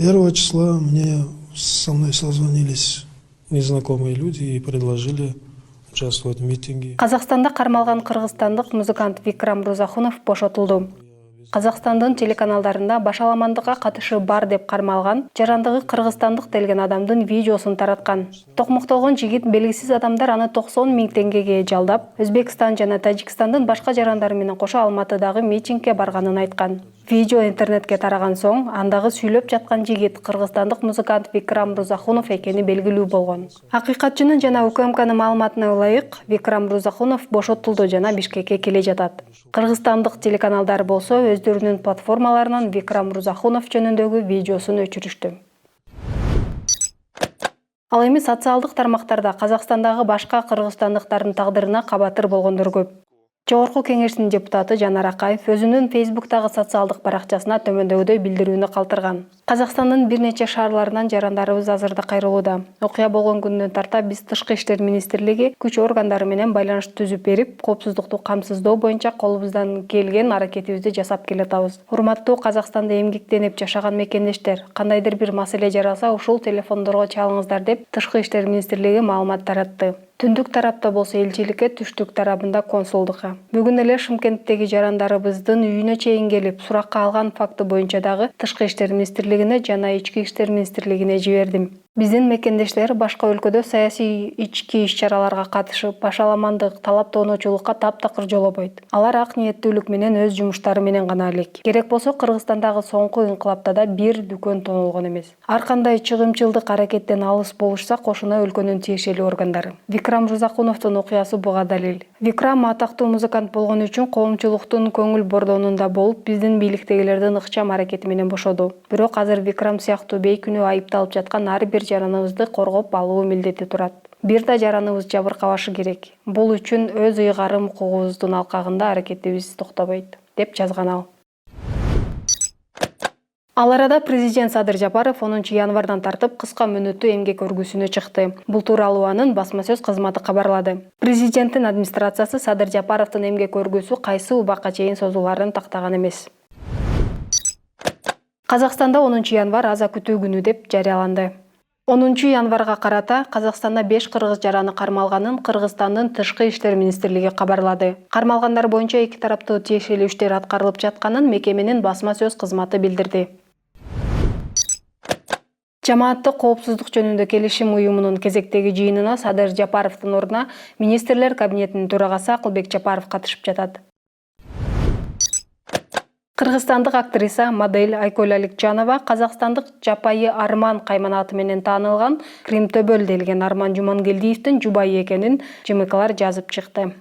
1 числа со мной созвонились незнакомые люди и предложили участвовать в митинге. Қазақстанда кармалган кыргызстандык музыкант Викрам Рузахунов бошотулду. Казакстандын телеканалдарында башаламандыкка катышы бар деп кармалган, жарандыгы кыргызстандык делген адамдын видеосун тараткан. Токмоктолгон жигит белгисиз адамдар аны 90 000 теңгеге жалдап, Өзбекстан жана Тажикстандын башка жарандары менен кошо Алматыдагы митингге барганын айткан. Видео интернетке тараган соң, андагы сүйлөп жаткан жигит кыргызстандык музыкант Викрам Рузахунов экени белгилүү болгон. Акыйкатчынын жана УКМКнын маалыматына ылайык, Викрам Рузахунов бошотулду жана Бишкекке келе жатат. Кыргызстандык телеканалдар болсо өздөрүнүн платформаларынан Викрам Рузахунов жөнүндөгү видеосун өчүрүштү. Ал эми социалдык тармактарда Казакстандагы башка кыргызстандыктардын тагдырына кабатыр болгондор көп. Жогорку кеңештин депутаты Жанар Акаев өзүнүн Фейсбуктагы социалдык баракчасына төмөндөгүдөй билдирүүнү калтырган. Казакстандын бир нече шаарларынан жарандарыбыз азырда кайрылууда. Окуя болгон күндөн тарта биз Тышкы иштер министрлиги күч органдары менен байланыш түзүп берип, коопсуздукту камсыздоо боюнча колубуздан келген аракетибизди жасап келатабыз. Урматтуу Казакстанда эмгектенип жашаган мекендештер, кандайдыр бир маселе жаралса, ушул телефондорго чалыңыздар деп Тышкы иштер министрлиги маалымат таратты. Түндүк тарапта болсо элчиликке, түштүк тарабында консулдукка. Бүгүн эле Шымкенттеги жарандарыбыздын үйүнө чейин келип, суракка алган факты боюнча дагы Тышкы иштер министрлигине жана Ички иштер министрлигине жибердим. Биздин мекендештер башка өлкөдө саясий ички иш-чараларга катышып, башаламандык, талап-тоонуучулукка таптакыр жолобойт. Алар ак ниеттүүлүк менен өз жумуштары менен гана элек. Керек болсо Кыргызстандагы соңку инкылапта да бир дүкөн тонулгон эмес. Ар кандай чыгымчылдык аракеттен алыс болушса, кошуна өлкөнүн тиешелүү органдары. Викрам Рузахуновдун окуясы буга далил. Викрам атактуу музыкант болгон үчүн коомчулуктун көңүл бордонунда болуп, биздин бийликтегилердин ыкчам аракети менен бошоду. Бирок азыр Викрам сыяктуу бейкүнөө айыпталып жаткан ар бир жараныбызды коргоп алуу милдети турат. Бир да жараныбыз жабыркабашы керек. Бул үчүн өз ыйгарым укугубуздун алкагында аракетибиз токтобойт, деп жазган ал. Ал арада президент Садыр Жапаров 10 январдан тартып кыска мөөнөттүү эмгек өргүүсүнө чыкты. Бул тууралуу анын басма сөз кызматы кабарлады. Президенттин администрациясы Садыр Жапаровдун эмгек өргүүсү кайсы убакка чейин созуларын тактаган эмес. Казакстанда 10 январ аза күтүү күнү деп жарыяланды. 10 январга карата Казакстанда 5 кыргыз жараны кармалганын Кыргызстандын Тышкы иштер министрлиги кабарлады. Кармалгандар боюнча эки тараптуу тиешелүү иштер аткарылып жатканын мекеменин басма сөз кызматы билдирди. Жамааттык коопсуздук жөнүндө келишим уюмунун кезектеги жыйынына Садыр Жапаровдун ордуна министрлер кабинетинин төрагасы Акылбек Жапаров катышып жатат. Кыргызстандык актриса, модель Айкөл Аликжанова казакстандык жапайы Арман Кайман аты менен таанылган Кримтөбөл делген Арман Жумангелдиевдин жубайы экенин ЖМКлар жазып чыкты.